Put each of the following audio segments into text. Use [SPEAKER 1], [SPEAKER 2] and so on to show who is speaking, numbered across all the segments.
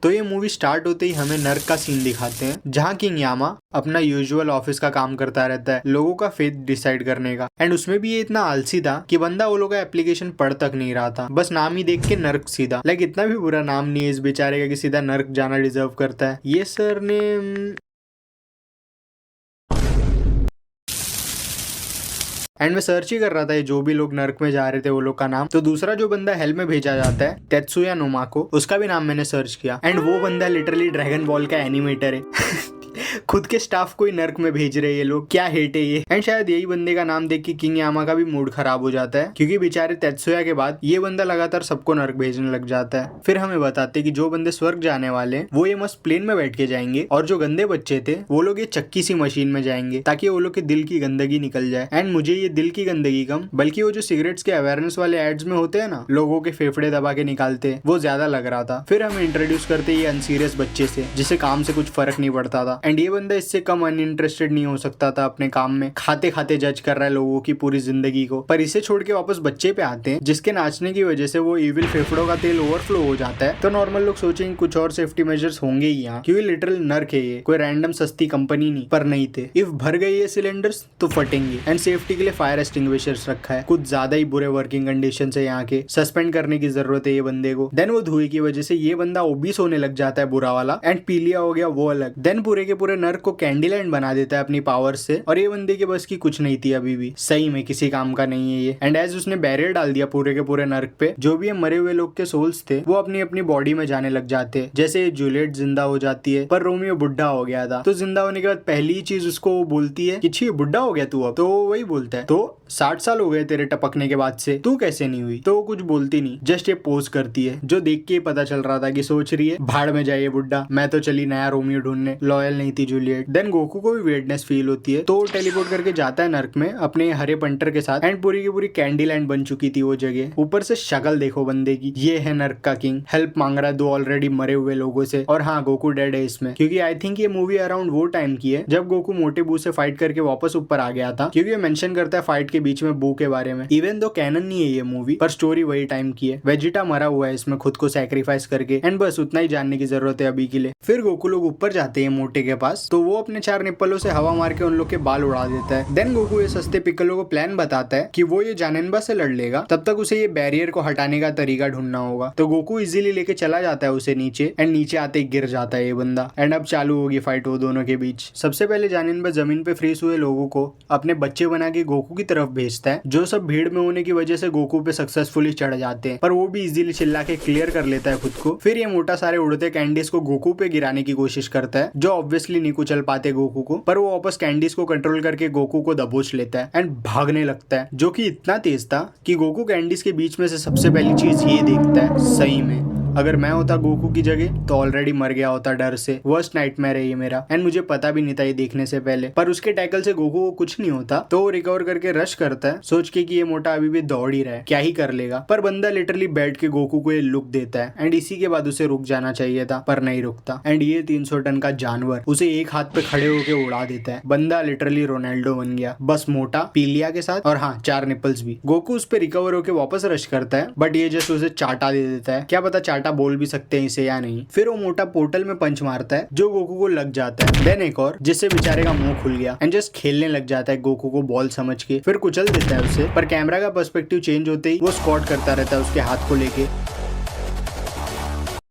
[SPEAKER 1] तो ये movie start होते ही हमें नर्क का सीन दिखाते हैं जहाँ किंग यामा अपना यूजुअल ऑफिस का काम करता रहता है, लोगों का फेथ डिसाइड करने का। एंड उसमें भी ये इतना आलसी था कि बंदा वो लोग का एप्लीकेशन पढ़ तक नहीं रहा था, बस नाम ही देख के नर्क सीधा। लाइक इतना भी बुरा नाम नहीं है इस बेचारे का कि सीधा नर्क जाना डिजर्व करता है। ये सर ने एंड मैं सर्च ही कर रहा था जो भी लोग नर्क में जा रहे थे वो लोग का नाम। तो दूसरा जो बंदा हेल में भेजा जाता है तेत्सुया नोमाको, उसका भी नाम मैंने सर्च किया एंड वो बंदा लिटरली ड्रैगन बॉल का एनिमेटर है। खुद के स्टाफ को ही नर्क में भेज रहे हैं ये लोग, क्या हेट है ये। एंड शायद यही बंदे का नाम देख के किंग यामा का भी मूड खराब हो जाता है, क्योंकि बेचारे तेत्सुया के बाद ये बंदा लगातार सबको नर्क भेजने लग जाता है। फिर हमें बताते कि जो बंदे स्वर्ग जाने वाले हैं वो ये मस्त प्लेन में बैठ के जाएंगे, और जो गंदे बच्चे थे वो लोग ये चक्की सी मशीन में जाएंगे ताकि वो लोग के दिल की गंदगी निकल जाए। एंड मुझे ये दिल की गंदगी कम बल्कि वो जो सिगरेट्स के अवेयरनेस वाले एड्स में होते हैं ना, लोगों के फेफड़े दबा के निकालते, वो ज्यादा लग रहा था। फिर हमें इंट्रोड्यूस करते ये अनसीरियस बच्चे से जिसे काम से कुछ फर्क नहीं पड़ता था। एंड ये बंदा इससे कम अनइंटरेस्टेड नहीं हो सकता था अपने काम में, खाते खाते जज कर रहा है लोगों की पूरी जिंदगी को। पर इसे छोड़ के वापस बच्चे पे आते हैं जिसके नाचने की वजह से वो इविल फेफड़ों का तेल ओवरफ्लो हो जाता है। तो नॉर्मल लोग सोचेंगे कुछ और सेफ्टी मेजर्स होंगे ही यहाँ, क्योंकि लिटरल नर्क है ये, कोई रैंडम सस्ती कंपनी नहीं। पर नहीं थे। इफ भर गई ये सिलेंडर्स तो फटेंगे। एंड सेफ्टी के लिए फायर एक्सटिंग्विशर्स रखा है। कुछ ज्यादा ही बुरे वर्किंग कंडीशन है यहाँ के, सस्पेंड करने की जरूरत है ये बंदे को। देन वो धुएं की वजह से ये बंदा ओबीस होने लग जाता है बुरा वाला, एंड पीलिया हो गया वो अलग। देन पूरे के पूरे नर्क को कैंडीलैंड बना देता है अपनी पावर से, और ये बंदे के बस की कुछ नहीं थी अभी भी, सही में किसी काम का नहीं है ये। एंड एज उसने बैरियर डाल दिया पूरे के पूरे नर्क पे, जो भी मरे हुए लोग के सोल्स थे वो अपनी अपनी बॉडी में जाने लग जाते। जैसे जूलियट जिंदा हो जाती है, पर रोमियो बुढ़ा हो गया था, तो जिंदा होने के बाद पहली चीज उसको वो बोलती है कि छी बुढ़ा हो गया तू अब, तो वही बोलता है तो 60 साल हो गए तेरे टपकने के बाद से, तू कैसे नहीं हुई। तो वो कुछ बोलती नहीं, जस्ट ये पोज करती है, जो देख के पता चल रहा था कि सोच रही है भाड़ में जाइए बुड्ढा, मैं तो चली नया रोमियो ढूंढने, लॉयल नहीं थी जूलियट। देन गोकू को भी वेटनेस फील होती है, तो वो टेलीपोर्ट करके जाता है नर्क में अपने हरे पंटर के साथ। एंड पूरी की पूरी कैंडी लैंड बन चुकी थी वो जगह। ऊपर से शक्ल देखो बंदे की, ये है नर्क का किंग, हेल्प मांग रहा है 2 ऑलरेडी मरे हुए लोगों से। और हाँ, गोकू डेड है इसमें, क्योंकि आई थिंक ये मूवी अराउंड वो टाइम की है जब गोकू मोटे बू से फाइट करके वापस ऊपर आ गया था, क्योंकि मेंशन करता है फाइट के बीच में बू के बारे में। इवन दो कैनन नहीं है ये मूवी, पर स्टोरी वही टाइम की है। वेजिटा मरा हुआ है इसमें खुद को सैक्रिफाइस करके, एंड बस उतना ही जानने की जरूरत है अभी के लिए। फिर गोकू लोग ऊपर जाते हैं मोटे के पास, तो वो अपने 4 निप्पलों से हवा मार के उन लोग के बाल उड़ा देता है। देन गोकू ये सस्ते पिक्कोलो को प्लान बताता है कि वो ये जानेनबा से लड़ लेगा, तब तक उसे ये बैरियर को हटाने का तरीका ढूंढना होगा। तो गोकू इजीली लेके चला जाता है उसे नीचे, एंड नीचे आते ही गिर जाता है ये बंदा। एंड अब चालू होगी फाइट वो दोनों के बीच। सबसे पहले जानेनबा जमीन पे फ्रीज हुए लोगों को अपने बच्चे बना के गोकू की तरफ भेजता है, जो सब भीड़ में होने की वजह से गोकू पे सक्सेसफुली चढ़ जाते हैं, पर वो भी इजीली चिल्ला के क्लियर कर लेता है खुद को। फिर ये मोटा सारे उड़ते कैंडीज को गोकू पे गिराने की कोशिश करता है, जो ऑब्वियसली नहीं कुचल पाते गोकू को, पर वो वापस कैंडीज को कंट्रोल करके गोकू को दबोच लेता है एंड भागने लगता है, जो कि इतना तेज था कि गोकू कैंडीज के बीच में से सबसे पहली चीज ये देखता है। सही में अगर मैं होता गोकू की जगह तो ऑलरेडी मर गया होता डर से। वर्स्ट नाइटमेयर है ये मेरा, एंड मुझे पता भी नहीं था ये देखने से पहले। पर उसके टैकल से गोकू को कुछ नहीं होता, तो वो रिकवर करके रश करता है, सोच के कि ये मोटा अभी भी दौड़ ही रहा है, क्या ही कर लेगा। पर बंदा लिटरली बैठ के गोकू को ये लुक देता है, एंड इसी के बाद उसे रुक जाना चाहिए था, पर नहीं रुकता। एंड ये 300 टन का जानवर उसे एक हाथ पे खड़े होके उड़ा देता है। बंदा लिटरली रोनाल्डो बन गया, बस मोटा, पीलिया के साथ, और हाँ 4 निपल्स भी। गोकू उस पर रिकवर होके वापस रश करता है, बट ये जस्ट उसे चाटा दे देता है। क्या पता चाटा बोल भी सकते हैं इसे या नहीं। फिर वो मोटा पोर्टल में पंच मारता है, जो गोकू को लग जाता है। देन एक और, जिससे बेचारे का मुंह खुल गया, एंड जस्ट खेलने लग जाता है गोकू को बॉल समझ के। फिर कुचल देता है उसे, पर कैमरा का पर्सपेक्टिव चेंज होते ही वो स्क्वाट करता रहता है उसके हाथ को लेके।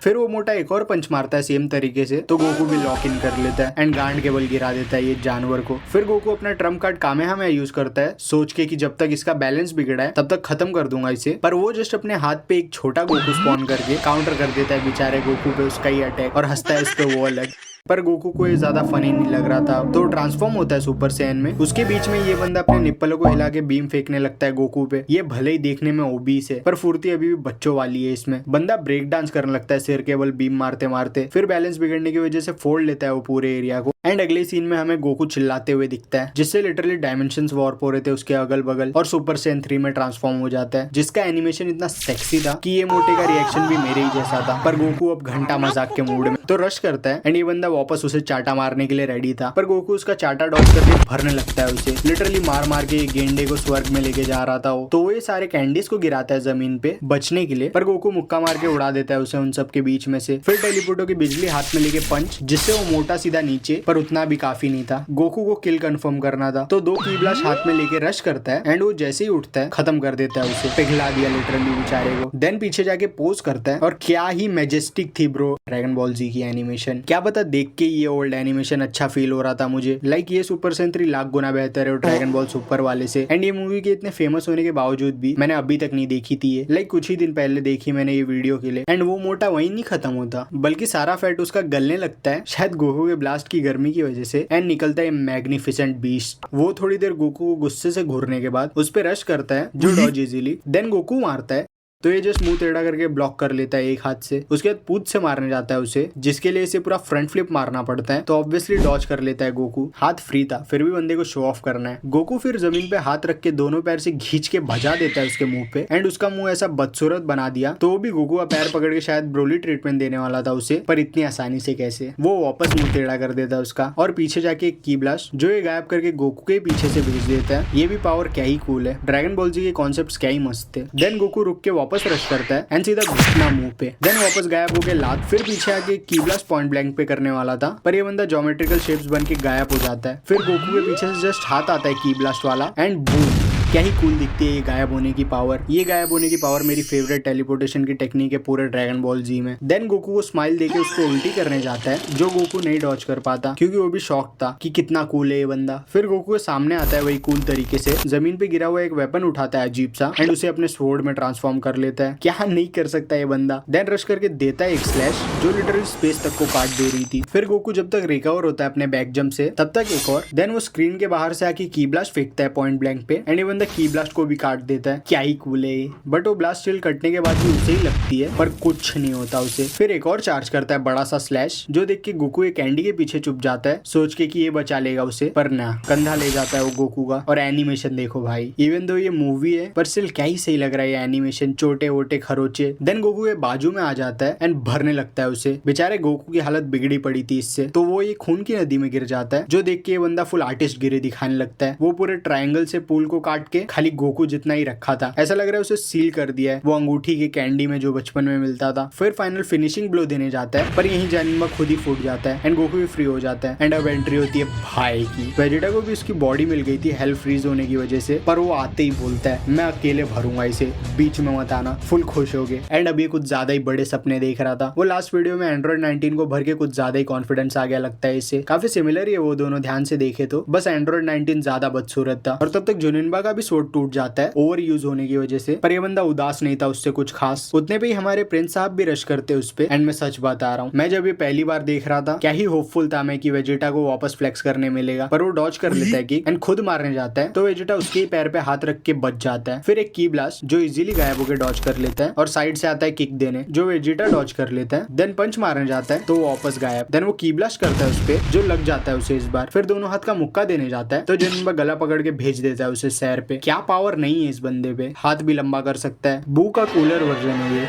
[SPEAKER 1] फिर वो मोटा एक और पंच मारता है सेम तरीके से, तो गोकू भी लॉक इन कर लेता है एंड गांड के बल गिरा देता है ये जानवर को। फिर गोकू अपना ट्रम्प कार्ड कामेहामेहा यूज करता है, सोच के कि जब तक इसका बैलेंस बिगड़ा है तब तक खत्म कर दूंगा इसे। पर वो जस्ट अपने हाथ पे एक छोटा गोकू स्पॉन करके काउंटर कर देता है बेचारे गोकू पे उसका ही अटैक, और हंसता है इस पे वो अलग। पर गोकू को ये ज्यादा फनी नहीं लग रहा था, तो ट्रांसफॉर्म होता है सुपर सैयन में। उसके बीच में ये बंदा अपने निप्पलों को हिला के बीम फेंकने लगता है गोकू पे। ये भले ही देखने में ओबीस है, पर फुर्ती अभी भी बच्चों वाली है इसमें। बंदा ब्रेक डांस करने लगता है सिर के बल बीम मारते मारते। फिर बैलेंस बिगड़ने की वजह से फोड़ लेता है वो पूरे एरिया को, एंड अगले सीन में हमें गोकू चिल्लाते हुए दिखता है, जिससे लिटरली डायमेंशंस वॉर्प हो रहे थे उसके अगल बगल, और सुपर सैयन 3 में ट्रांसफॉर्म हो जाता है, जिसका एनिमेशन इतना सेक्सी था कि ये मोटे का रिएक्शन भी मेरे ही जैसा था। पर गोकू अब घंटा मजाक के मूड में तो रश करता है एंड ये बंदा वापस उसे चाटा मारने के लिए रेडी था, पर गोकू उसका चाटा डॉज करके भरने लगता है उसे, लिटरली मार मार के गेंडे को स्वर्ग में लेके जा रहा था वो। तो ये सारे कैंडीज को गिराता है जमीन पे बचने के लिए, पर गोकू मुक्का मार के उड़ा देता है उसे उन सब के बीच में से। फिर टेलीपोर्टो की बिजली हाथ में लेके पंच, जिससे वो मोटा सीधा नीचे, पर उतना भी काफी नहीं था। गोकू को किल कंफर्म करना था, तो 2 की ब्लास्ट हाथ में लेके रश करता है एंड वो जैसे ही उठता है खत्म कर देता है उसे, पिघला दिया लिटरली बेचारे को। देन पीछे जाके पोज करता है, और क्या ही मैजेस्टिक थी ब्रो ड्रैगन बॉल जी की एनिमेशन। क्या पता देख के ये ओल्ड एनिमेशन अच्छा फील हो रहा था मुझे, लाइक ये सुपर सैयन 3 लाख गुना बेहतर है ड्रैगन बॉल सुपर वाले से। एंड ये मूवी के इतने फेमस होने के बावजूद भी मैंने अभी तक नहीं देखी थी ये, लाइक कुछ ही दिन पहले देखी मैंने ये वीडियो के लिए। एंड वो मोटा वही नहीं खत्म होता, बल्कि सारा फैट उसका गलने लगता है, शायद गोकू के ब्लास्ट की गर्मी की वजह से, एंड निकलता है मैग्निफिसेंट बीस्ट। वो थोड़ी देर गोकू को गुस्से से घूरने के बाद उस पर रश करता है, जो डॉज इजीली। देन गोकू मारता है, तो ये जस्ट मुंह टेढ़ा करके ब्लॉक कर लेता है एक हाथ से। उसके बाद पूछ से मारने जाता है उसे, जिसके लिए इसे पूरा फ्रंट फ्लिप मारना पड़ता है, तो ऑब्वियसली डॉज कर लेता है गोकू। हाथ फ्री था, फिर भी बंदे को शो ऑफ करना है। गोकू फिर जमीन पे हाथ रख के दोनों पैर से खींच के भजा देता है उसके मुंह पे, एंड उसका मुंह ऐसा बदसूरत बना दिया, तो वो भी गोकू का पैर पकड़ के शायद ब्रोली ट्रीटमेंट देने वाला था उसे, पर इतनी आसानी से कैसे। वो वापस मुंह टेढ़ा कर देता है उसका, और पीछे जाके एक की ब्लास्ट जो ये गायब करके गोकू के पीछे से भेज देता है। ये भी पावर क्या ही कूल है, ड्रैगन बॉल जी के कॉन्सेप्ट क्या ही मस्त थे। देन गोकू रुक के वापस रश करता है एंड सीधा घुसना मुंह पे, देन वापस गायब होके लात। फिर पीछे आके की ब्लास्ट पॉइंट ब्लैंक पे करने वाला था, पर ये बंदा ज्योमेट्रिकल शेप्स बन के गायब हो जाता है। फिर गोकू के पीछे से जस्ट हाथ आता है की ब्लास्ट वाला, एंड बूम, क्या ही कूल दिखती है ये गायब होने की पावर। ये गायब होने की पावर मेरी फेवरेट टेलीपोर्टेशन की टेक्निक है पूरे ड्रैगन बॉल जी में। देन गोकू को स्माइल देके उसको उल्टी करने जाता है, जो गोकू नहीं डॉज कर पाता, क्योंकि वो भी शॉक था कि कितना कूल है ये बंदा। फिर गोकू के सामने आता है वही कूल तरीके से, जमीन पे गिरा हुआ एक वेपन उठाता है अजीब सा, एंड उसे अपने स्वॉर्ड में ट्रांसफॉर्म कर लेता है। क्या नहीं कर सकता ये बंदा। देन रश करके देता है एक स्लैश, जो लिटरली स्पेस तक को काट दे रही थी। फिर गोकू जब तक रिकवर होता है अपने बैक जंप से, तब तक एक और। देन वो स्क्रीन के बाहर से आके की ब्लास्ट फेंकता है पॉइंट ब्लैंक पे, एंड ये बंदा की ब्लास्ट को भी काट देता है। क्या ही कूल है ये। बट वो ब्लास्ट स्टिल कटने के बाद भी उसे ही लगती है, पर कुछ नहीं होता उसे। फिर एक और चार्ज करता है बड़ा सा स्लैश, जो देख के गोकू एक कैंडी के पीछे छुप जाता है, सोच के कि ये बचा लेगा उसे, पर ना, कंधा ले जाता है वो गोकू का। और एनिमेशन देखो भाई, इवन दो ये मूवी है पर स्टिल क्या ही सही लग रहा है ये एनिमेशन, छोटे वोटे खरोचे। देन गोकू के बाजू में आ जाता है एंड भरने लगता है उसे। बेचारे गोकू की हालत बिगड़ी पड़ी थी इससे, तो वो ये खून की नदी में गिर जाता है, जो देख के ये बंदा फुल आर्टिस्ट गिरे दिखाने लगता है। वो पूरे ट्रायंगल से पूल को काट के खाली गोकू जितना ही रखा था, ऐसा लग रहा है उसे सील कर दिया है वो अंगूठी के कैंडी में जो बचपन में मिलता था। फिर फाइनल फिनिशिंग ब्लो देने जाता है, पर यही जानिमा खुद ही फूट जाता है एंड गोकू भी फ्री हो जाता है। एंड अब एंट्री होती है भाई की। वेजिटा को भी उसकी बॉडी मिल गई थी हेल्थ फ्रीज होने की वजह से, पर वो आते ही बोलता है मैं अकेले भरूंगा इसे, बीच में मत आना। फुल खुश हो गए। एंड अभी कुछ ज्यादा ही बड़े सपने देख रहा था वो। लास्ट वीडियो में एंड्रॉइड 19 को भर के कुछ ज्यादा ही कॉन्फिडेंस आ गया लगता है इससे। काफी सिमिलर ही है वो दोनों ध्यान से देखे तो, बस एंड्रॉइड 19 ज्यादा बदसूरत था। और तब तक जुनिनबा का भी स्वॉर्ड टूट जाता है ओवर यूज होने की वजह से, पर ये बंदा उदास नहीं था उससे कुछ खास। उतने पे ही हमारे प्रिंस साहब भी रश करते उस पे। एंड मैं सच बता रहा हूँ, मैं जब ये पहली बार देख रहा था, क्या ही होपफुल था मैं कि वेजिटा को वापस फ्लेक्स करने मिलेगा, पर वो डॉज कर लेता है किक एंड खुद मारने जाता है, तो वेजिटा उसके ही पैर पे हाथ रख के बच जाता है। फिर एक की ब्लास्ट जो इजीली गायब होकर डॉज कर लेता है, और साइड से आता है किक देने, जो वेजिटा डॉज कर लेता है। देन पंच मारने जाता है, तो वो वापस गायब। देन वो की ब्लास्ट करता है उस पे, जो लग जाता है उसे इस बार। फिर दोनों हाथ का मुक्का देने जाता है, तो जुनिनबा गला पकड़ के भेज देता है उसे सैर पे। क्या पावर नहीं है इस बंदे पे, हाथ भी लंबा कर सकता है। बू का कूलर वर्जन है ये।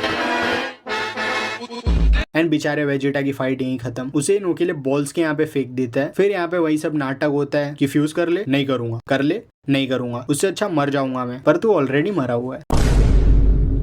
[SPEAKER 1] एंड बेचारे वेजिटा की फाइट यहीं खत्म। उसे नोकीले बॉल्स के यहाँ पे फेंक देता है। फिर यहाँ पे वही सब नाटक होता है कि फ्यूज कर ले, नहीं करूंगा, कर ले, नहीं करूंगा, उससे अच्छा मर जाऊंगा मैं, पर तू ऑलरेडी मरा हुआ है।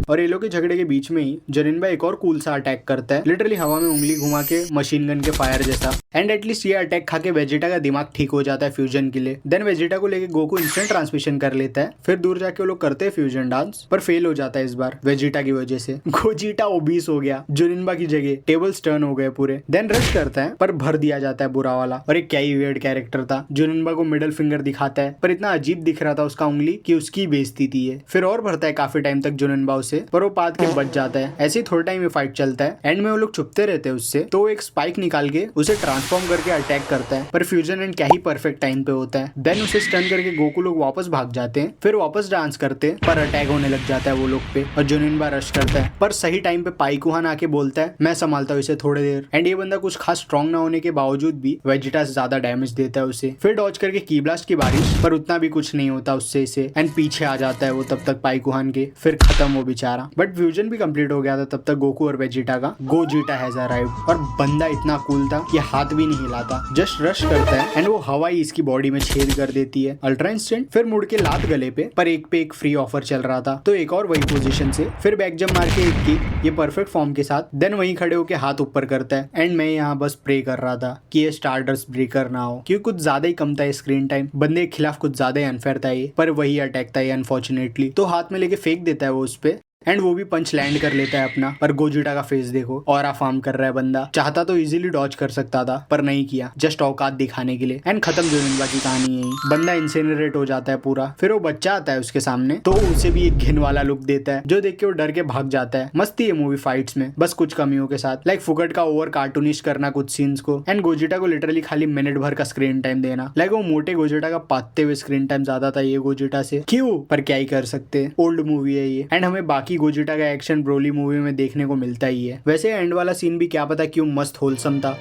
[SPEAKER 1] और ये लोग के झगड़े के बीच में ही जुनिनबा एक और कूल सा अटैक करता है, लिटरली हवा में उंगली घुमा के मशीन गन के फायर जैसा। एंड एटलीस्ट ये अटैक खा के वेजिटा का दिमाग ठीक हो जाता है फ्यूजन के लिए। देन वेजिटा को लेके गोकू इंस्टेंट ट्रांसमिशन कर लेता है। फिर दूर जाके वो लोग करते हैं फ्यूजन डांस, पर फेल हो जाता है इस बार वेजिटा की वजह से। गोजिटा ओबीस हो गया, जुनिनबा की जगह टेबल्स टर्न हो गए पूरे। देन रश करता है, पर भर दिया जाता है बुरा वाला। और एक क्या ही वियर्ड कैरेक्टर था, जुनिनबा को मिडिल फिंगर दिखाता है, पर इतना अजीब दिख रहा था उसका उंगली कि उसकी बेइज्जती थी ये। फिर और भरता है काफी टाइम तक जुनिनबा उसे, पर वो पाद के बच जाता है। ऐसे ही थोड़ा टाइम फाइट चलता है। एंड में वो लोग छुपते रहते हैं उससे, तो वो एक स्पाइक निकाल के उसे ट्रांसफॉर्म करके अटैक करता है, पर फ्यूजन एंड क्या ही परफेक्ट टाइम पे होता है। देन उसे स्टन करके गोकू लोग वापस भाग जाते हैं, फिर वापस डांस करते हैं, पर अटैक होने लग जाता है वो लोग पे और जुनिनबा रश करता है। पर सही टाइम पे पाइकुहान आके बोलता है मैं संभालता हूँ इसे थोड़ी देर। एंड ये बंदा कुछ खास स्ट्रॉन्ग ना होने के बावजूद भी वेजिटा से ज्यादा डैमेज देता है उसे। फिर डॉज करके की ब्लास्ट की बारिश, पर उतना भी कुछ नहीं होता उससे इसे। एंड पीछे आ जाता है वो तब तक पाइकुहान के, फिर खत्म वो बेचारा। बट फ्यूजन भी कंप्लीट हो गया था तब तक गोकू और वेजिटा का। गोजिटा हैज अराइव्ड और बंदा इतना कूल था कि हाथ भी नहीं हिलाता, जस्ट रश करता है एंड वो हवा ही इसकी बॉडी में छेद कर देती है। अल्ट्रा इंस्टेंट, फिर मुड़ के लात गले पे, पर एक पे एक फ्री ऑफर चल रहा था तो एक और वही पोजीशन से, फिर बैक जंप मार के एक किक, ये परफेक्ट फॉर्म के साथ। देन वहीं खड़े होके हाथ ऊपर करता है। एंड मैं यहाँ बस प्रे कर रहा था कि ये स्टारडस्ट ब्रेकर ना हो, क्योंकि कुछ ज्यादा ही कम था स्क्रीन टाइम, बंदे के खिलाफ कुछ ज्यादा ही अनफेयर था ये। पर वही अटैक था ये अनफॉर्चुनेटली, तो हाथ में लेके फेंक देता है वो उस पे एंड वो भी पंच लैंड कर लेता है अपना। पर गोजिटा का फेस देखो, ऑरा फार्म कर रहा है बंदा। चाहता तो इजीली डॉज कर सकता था पर नहीं किया, जस्ट औकात दिखाने के लिए। एंड खत्म जुनिनबा की कहानी यही। बंदा इंसिनरेट हो जाता है पूरा। फिर वो बच्चा आता है उसके सामने, तो उसे भी एक घिन वाला लुक देता है, जो देख के वो डर के भाग जाता है। मस्ती है मूवी फाइट्स में, बस कुछ कमियों के साथ, लाइक फुकट का ओवर कार्टूनिश करना कुछ सीन्स को, एंड गोजिटा को लिटरली खाली मिनट भर का स्क्रीन टाइम देना। लाइक वो मोटे गोजिटा का पाते हुए स्क्रीन टाइम ज्यादा था ये गोजिटा से, क्यों? पर क्या ही कर सकते, ओल्ड मूवी है ये। एंड हमें बाकी गोजिटा का एक्शन ब्रोली मूवी में देखने को मिलता ही है। वैसे एंड वाला सीन भी क्या पता क्यों मस्त होलसम था।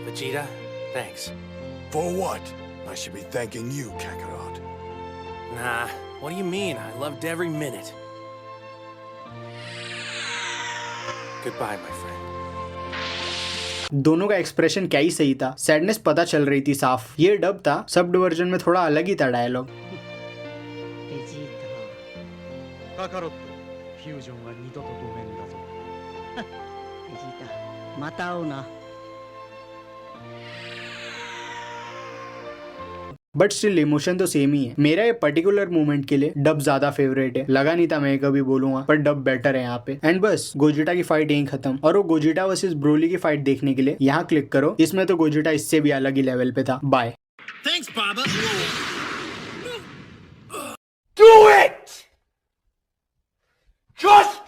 [SPEAKER 2] Vegeta, thanks.
[SPEAKER 3] For what? I should be thanking you, Kakarot.
[SPEAKER 2] Nah, what do you mean? I loved every minute. Goodbye, my friend.
[SPEAKER 1] दोनों का एक्सप्रेशन क्या ही सही था, सैडनेस पता चल रही थी साफ। ये डब था, सब वर्जन में थोड़ा अलग ही था डायलॉग।
[SPEAKER 4] カカロット、フュージョンは二度とごめんだぞ。ベジータ、また会うな。
[SPEAKER 1] बट स्टिल इमोशन तो सेम ही है। मेरा ये पर्टिकुलर मोमेंट के लिए डब ज्यादा फेवरेट है। लगा नहीं था मैं कभी बोलूंगा, पर डब बेटर है यहाँ पे। एंड बस गोजिटा की फाइट यहीं खत्म। और वो गोजिटा वर्सेस ब्रोली की फाइट देखने के लिए यहाँ क्लिक करो। इसमें तो गोजिटा इससे भी अलग ही लेवल पे था। Bye.
[SPEAKER 2] Thanks, Baba.
[SPEAKER 3] Do it! Just